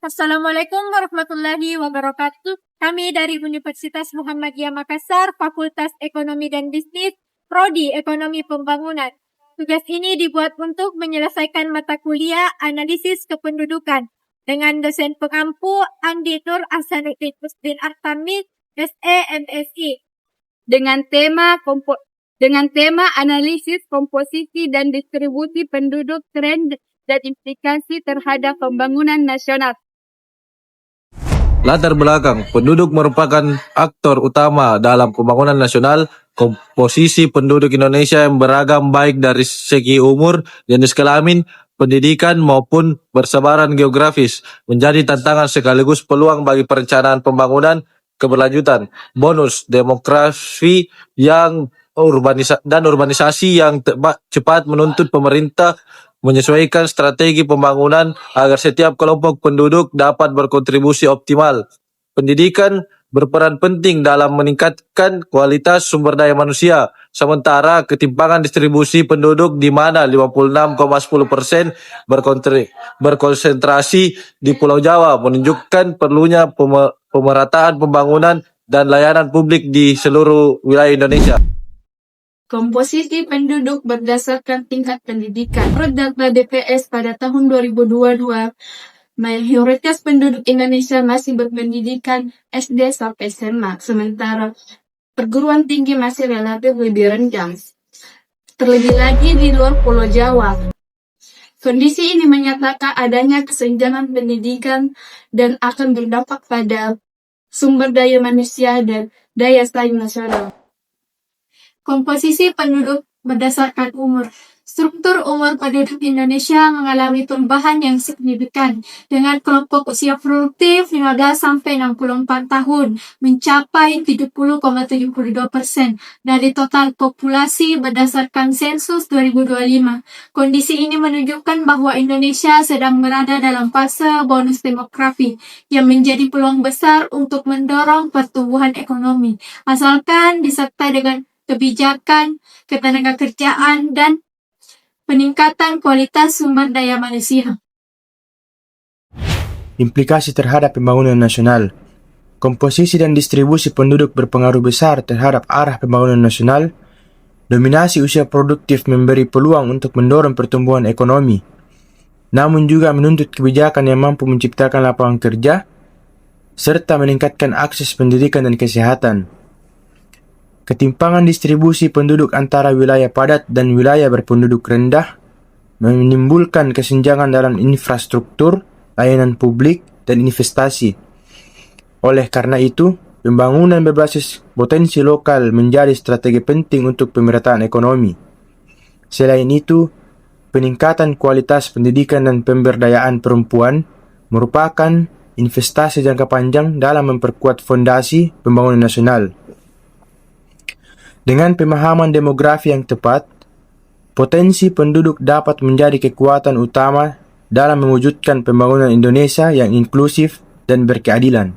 Assalamualaikum warahmatullahi wabarakatuh. Kami dari Universitas Muhammadiyah Makassar, Fakultas Ekonomi dan Bisnis, Prodi Ekonomi Pembangunan. Tugas ini dibuat untuk menyelesaikan mata kuliah Analisis Kependudukan dengan dosen pengampu Andi Nur Ahsanuddin Musdin Artamid, SE MSI. Dengan tema analisis komposisi dan distribusi penduduk, tren dan implikasi terhadap pembangunan nasional. Latar belakang, penduduk merupakan aktor utama dalam pembangunan nasional. Komposisi penduduk Indonesia yang beragam baik dari segi umur, jenis kelamin, pendidikan maupun persebaran geografis menjadi tantangan sekaligus peluang bagi perencanaan pembangunan keberlanjutan. Bonus demografi yang urbanisasi yang cepat menuntut pemerintah menyesuaikan strategi pembangunan agar setiap kelompok penduduk dapat berkontribusi optimal. Pendidikan berperan penting dalam meningkatkan kualitas sumber daya manusia, sementara ketimpangan distribusi penduduk di mana 56,10% berkonsentrasi di Pulau Jawa menunjukkan perlunya pemerataan pembangunan dan layanan publik di seluruh wilayah Indonesia. Komposisi penduduk berdasarkan tingkat pendidikan. Menurut data DPS pada tahun 2022, mayoritas penduduk Indonesia masih berpendidikan SD sampai SMA, sementara perguruan tinggi masih relatif lebih rendah. Terlebih lagi di luar Pulau Jawa. Kondisi ini menyatakan adanya kesenjangan pendidikan dan akan berdampak pada sumber daya manusia dan daya saing nasional. Komposisi penduduk berdasarkan umur. Struktur umur penduduk Indonesia mengalami perubahan yang signifikan dengan kelompok usia produktif 15 sampai 64 tahun mencapai 70,72% dari total populasi berdasarkan sensus 2025. Kondisi ini menunjukkan bahwa Indonesia sedang berada dalam fase bonus demografi yang menjadi peluang besar untuk mendorong pertumbuhan ekonomi, asalkan disertai dengan kebijakan, ketenagakerjaan, dan peningkatan kualitas sumber daya manusia. Implikasi terhadap pembangunan nasional. Komposisi dan distribusi penduduk berpengaruh besar terhadap arah pembangunan nasional. Dominasi usia produktif memberi peluang untuk mendorong pertumbuhan ekonomi, namun juga menuntut kebijakan yang mampu menciptakan lapangan kerja, serta meningkatkan akses pendidikan dan kesehatan. Ketimpangan distribusi penduduk antara wilayah padat dan wilayah berpenduduk rendah menimbulkan kesenjangan dalam infrastruktur, layanan publik, dan investasi. Oleh karena itu, pembangunan berbasis potensi lokal menjadi strategi penting untuk pemerataan ekonomi. Selain itu, peningkatan kualitas pendidikan dan pemberdayaan perempuan merupakan investasi jangka panjang dalam memperkuat fondasi pembangunan nasional. Dengan pemahaman demografi yang tepat, potensi penduduk dapat menjadi kekuatan utama dalam mewujudkan pembangunan Indonesia yang inklusif dan berkeadilan.